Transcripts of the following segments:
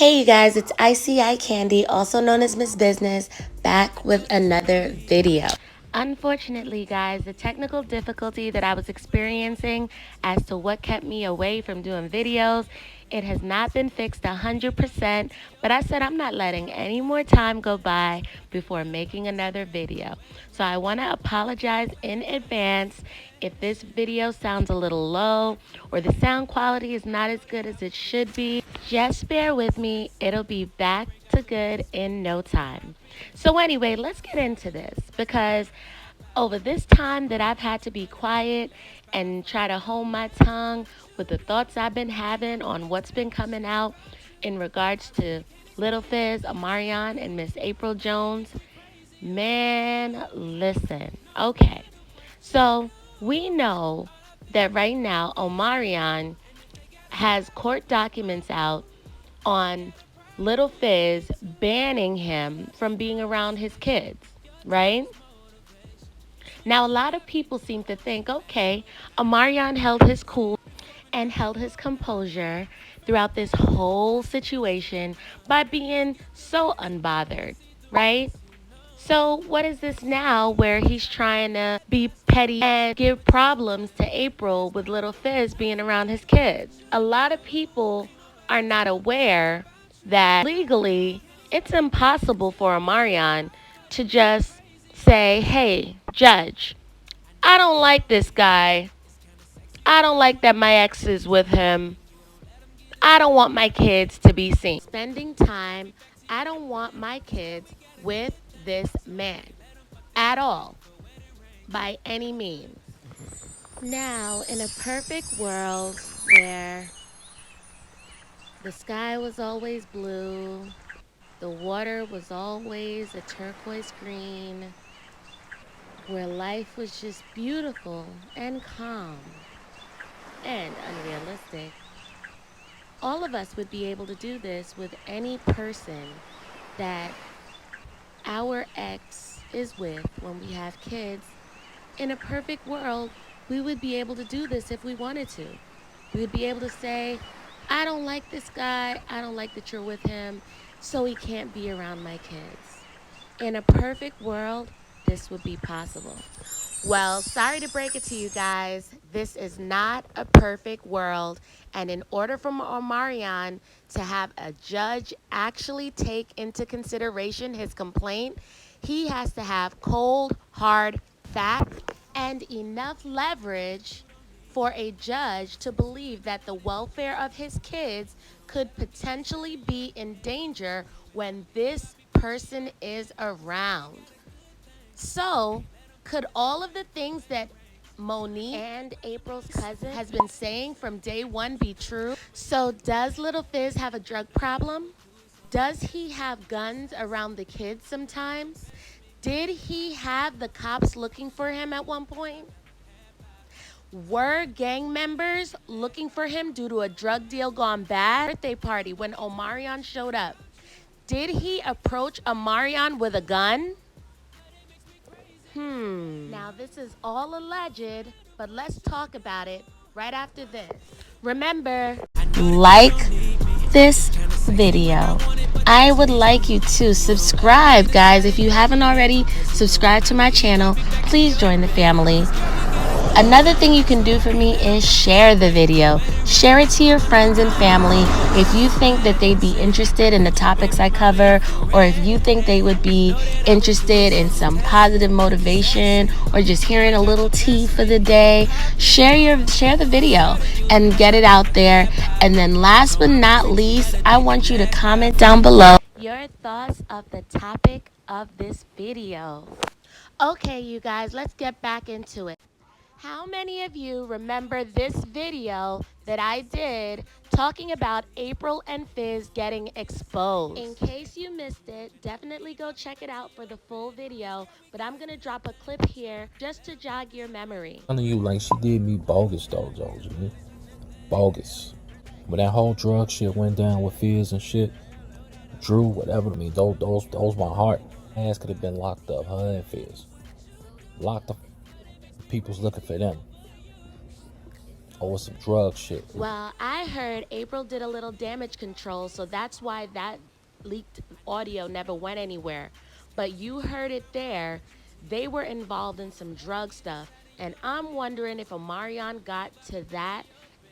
Hey you guys, it's ICI Candy, also known as Miss Business, back with another video. Unfortunately, guys, the technical difficulty that I was experiencing as to what kept me away from doing videos, it has not been fixed 100%, but I said I'm not letting any more time go by before making another video. So I want to apologize in advance if this video sounds a little low or the sound quality is not as good as it should be. Just bear with me, it'll be back to good in no time. So anyway, let's get into this, because over this time that I've had to be quiet and try to hold my tongue with the thoughts I've been having on what's been coming out in regards to Little FIZZ, Omarion, and Miss April Jones, man, listen. Okay, so we know that right now Omarion has court documents out on Little FIZZ banning him from being around his kids, right? Now, a lot of people seem to think, okay, Omarion held his cool and held his composure throughout this whole situation by being so unbothered, right? So what is this now where he's trying to be petty and give problems to April with Little FIZZ being around his kids? A lot of people are not aware that legally it's impossible for Omarion to just say, hey, judge, I don't like this guy. I don't like that my ex is with him. I don't want my kids to be seen spending time. I don't want my kids with this man at all, by any means. Now, in a perfect world where the sky was always blue, the water was always a turquoise green, where life was just beautiful and calm and unrealistic, all of us would be able to do this with any person that our ex is with when we have kids. In a perfect world, we would be able to do this if we wanted to. We would be able to say, I don't like this guy. I don't like that you're with him, so he can't be around my kids. In a perfect world, this would be possible. Well, sorry to break it to you guys. This is not a perfect world. And in order for Omarion to have a judge actually take into consideration his complaint, he has to have cold, hard facts and enough leverage for a judge to believe that the welfare of his kids could potentially be in danger when this person is around. So, could all of the things that Monique and April's cousin has been saying from day one be true? So, does Little FIZZ have a drug problem? Does he have guns around the kids sometimes? Did he have the cops looking for him at one point? Were gang members looking for him due to a drug deal gone bad? Birthday party when Omarion showed up. Did he approach Omarion with a gun? Now this is all alleged, but let's talk about it right after this. Remember, like this video. I would like you to subscribe, guys. If you haven't already subscribed to my channel, please join the family. Another thing you can do for me is share the video. Share it to your friends and family if you think that they'd be interested in the topics I cover, or if you think they would be interested in some positive motivation or just hearing a little tea for the day. Share the video and get it out there. And then last but not least, I want you to comment down below your thoughts of the topic of this video. Okay, you guys, let's get back into it. How many of you remember this video that I did talking about April and FIZZ getting exposed? In case you missed it, definitely go check it out for the full video, but I'm going to drop a clip here just to jog your memory. Telling you, like, she did me bogus though, Joe. Bogus. When that whole drug shit went down with FIZZ and shit, Drew, whatever. I mean, those my heart. Ass could have been locked up, her and FIZZ. Locked up. People's looking for them. or some drug shit. Well, I heard April did a little damage control, so that's why that leaked audio never went anywhere. But you heard it there. They were involved in some drug stuff, and I'm wondering if Omarion got to that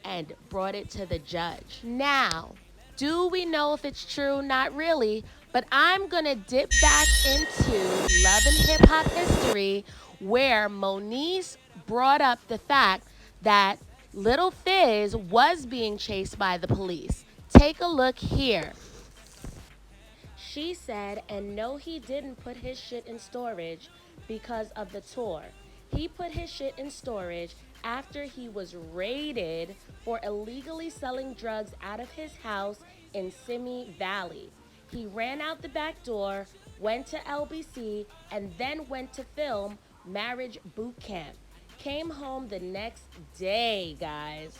and brought it to the judge. Now, do we know if it's true? Not really, but I'm gonna dip back into Love and Hip Hop history where Moniece brought up the fact that Little Fizz was being chased by the police. Take a look here. She said, and no, he didn't put his shit in storage because of the tour. He put his shit in storage after he was raided for illegally selling drugs out of his house in Simi Valley. He ran out the back door, went to LBC, and then went to film Marriage Boot Camp. Came home the next day, guys.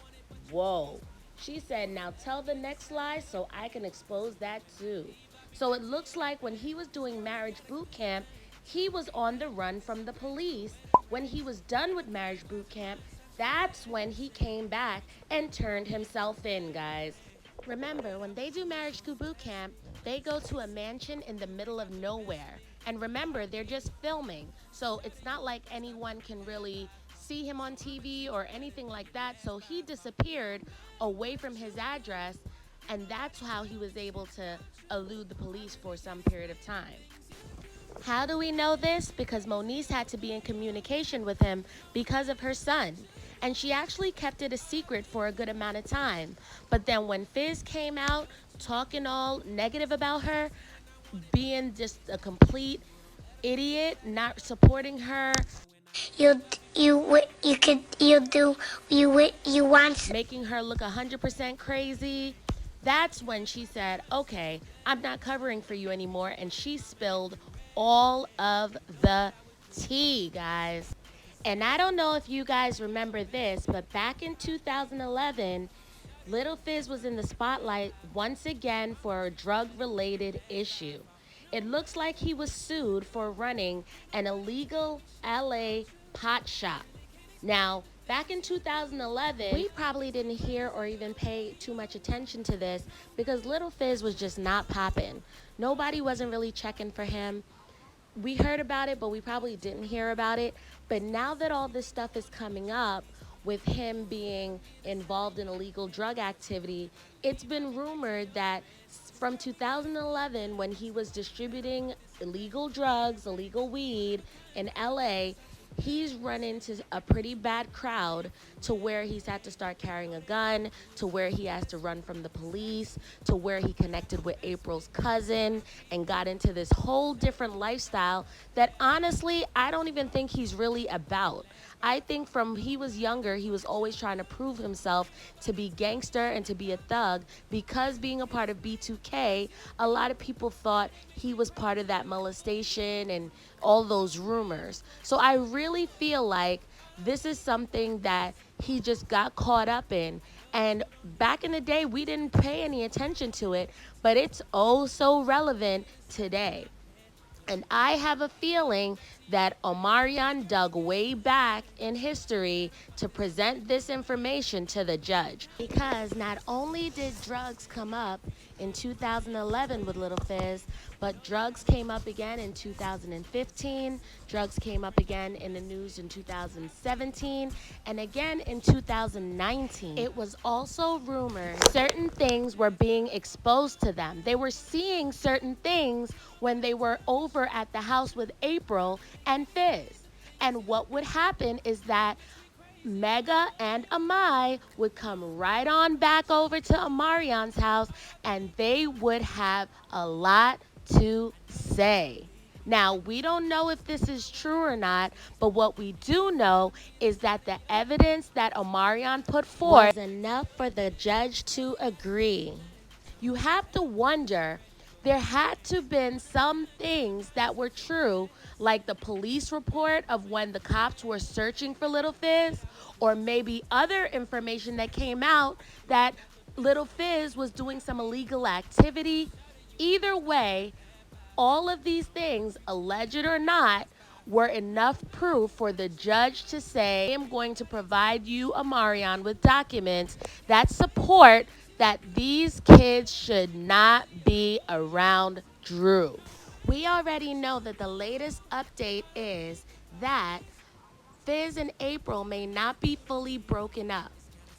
Whoa. She said, now tell the next lie so I can expose that too. So it looks like when he was doing Marriage Boot Camp, he was on the run from the police. When he was done with Marriage Boot Camp, that's when he came back and turned himself in, guys. Remember, when they do Marriage Boot Camp, they go to a mansion in the middle of nowhere. And remember, they're just filming. So it's not like anyone can really see him on TV or anything like that. So he disappeared away from his address, and that's how he was able to elude the police for some period of time. How do we know this? Because Moniece had to be in communication with him because of her son. And she actually kept it a secret for a good amount of time. But then when Fizz came out talking all negative about her, being just a complete idiot, not supporting her, you want making her look 100% crazy. That's when she said, okay, I'm not covering for you anymore. And she spilled all of the tea, guys. And I don't know if you guys remember this, but back in 2011, Little Fizz was in the spotlight once again for a drug-related issue. It looks like he was sued for running an illegal LA pot shop. Now, back in 2011, we probably didn't hear or even pay too much attention to this because Little Fizz was just not popping. Nobody wasn't really checking for him. We heard about it, but we probably didn't hear about it. But now that all this stuff is coming up with him being involved in illegal drug activity, it's been rumored that from 2011, when he was distributing illegal drugs, illegal weed in LA, he's run into a pretty bad crowd to where he's had to start carrying a gun, to where he has to run from the police, to where he connected with April's cousin and got into this whole different lifestyle that honestly, I don't even think he's really about. I think from he was younger, he was always trying to prove himself to be gangster and to be a thug because being a part of B2K, a lot of people thought he was part of that molestation and all those rumors. So I really feel like this is something that he just got caught up in. And back in the day, we didn't pay any attention to it, but it's oh so relevant today. And I have a feeling that Omarion dug way back in history to present this information to the judge. Because not only did drugs come up in 2011 with Little Fizz, but drugs came up again in 2015, drugs came up again in the news in 2017, and again in 2019. It was also rumored certain things were being exposed to them. They were seeing certain things when they were over at the house with April and Fizz. And what would happen is that Mega and Amai would come right on back over to Omarion's house and they would have a lot to say. Now, we don't know if this is true or not, but what we do know is that the evidence that Omarion put forth was enough for the judge to agree. You have to wonder, there had to have been some things that were true, like the police report of when the cops were searching for Little Fizz, or maybe other information that came out that Little Fizz was doing some illegal activity. Either way, all of these things, alleged or not, were enough proof for the judge to say, I am going to provide you, Omarion, with documents that support that these kids should not be around Drew. We already know that the latest update is that FIZZ and APRYL may not be fully broken up.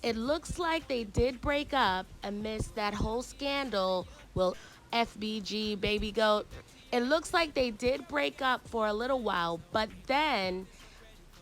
It looks like they did break up amidst that whole scandal. Will FBG, Baby Goat. It looks like they did break up for a little while, but then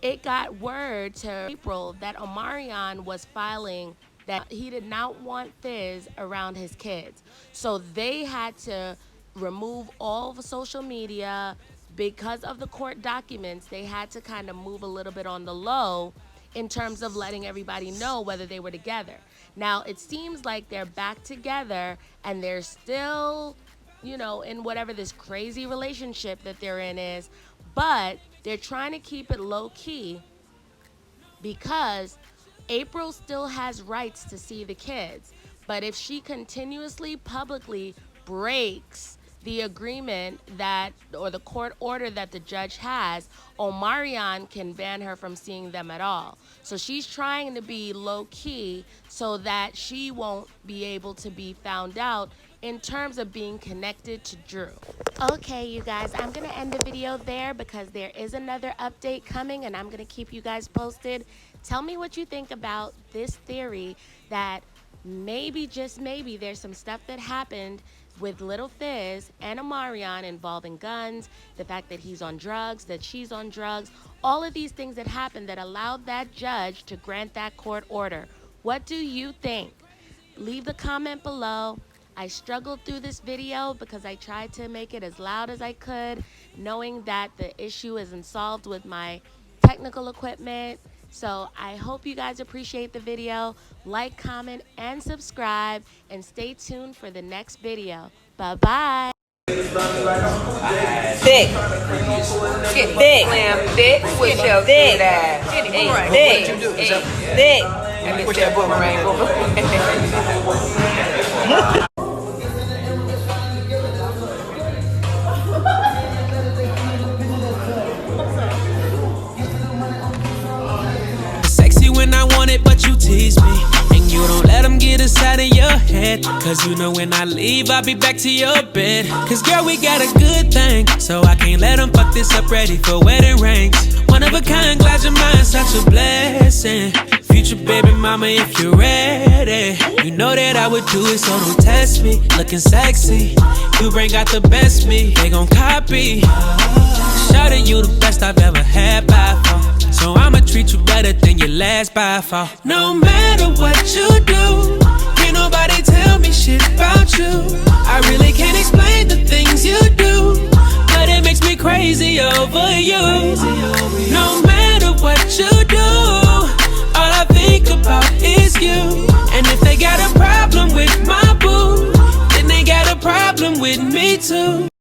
it got word to April that Omarion was filing that he did not want FIZZ around his kids. So they had to remove all of social media. Because of the court documents, they had to kind of move a little bit on the low in terms of letting everybody know whether they were together. Now, it seems like they're back together and they're still, in whatever this crazy relationship that they're in is, but they're trying to keep it low key because April still has rights to see the kids. But if she continuously publicly breaks the agreement or the court order that the judge has, Omarion can ban her from seeing them at all. So she's trying to be low key so that she won't be able to be found out in terms of being connected to Drew. Okay, you guys, I'm going to end the video there because there is another update coming and I'm going to keep you guys posted. Tell me what you think about this theory that maybe, just maybe, there's some stuff that happened with Little Fizz and Omarion involving guns, the fact that he's on drugs, that she's on drugs, all of these things that happened that allowed that judge to grant that court order. What do you think? Leave the comment below. I struggled through this video because I tried to make it as loud as I could, knowing that the issue isn't solved with my technical equipment. So I hope you guys appreciate the video. Like, comment, and subscribe, and stay tuned for the next video. Bye-bye. Thick. Get thick. Slam thick. With your thick. Thick. Thick. And push that boomerang. Sexy when I want it, but you tease me. And you don't let them get inside of your head. Cause you know when I leave, I'll be back to your bed. Cause girl, we got a good thing. So I can't let them fuck this up, ready for wedding rings. One of a kind, glad your mind's such a blessing. Future baby mama, if you're ready. You know that I would do it, so don't test me. Looking sexy, you bring out the best me. They gon' copy. Shawty, you the best I've ever had by far. So I'ma treat you better than your last by far. No matter what you do, can't nobody tell me shit about you. I really can't explain the things you do, but it makes me crazy over you. No matter what you do, all I think about is you. And if they got a problem with my boo, then they got a problem with me too.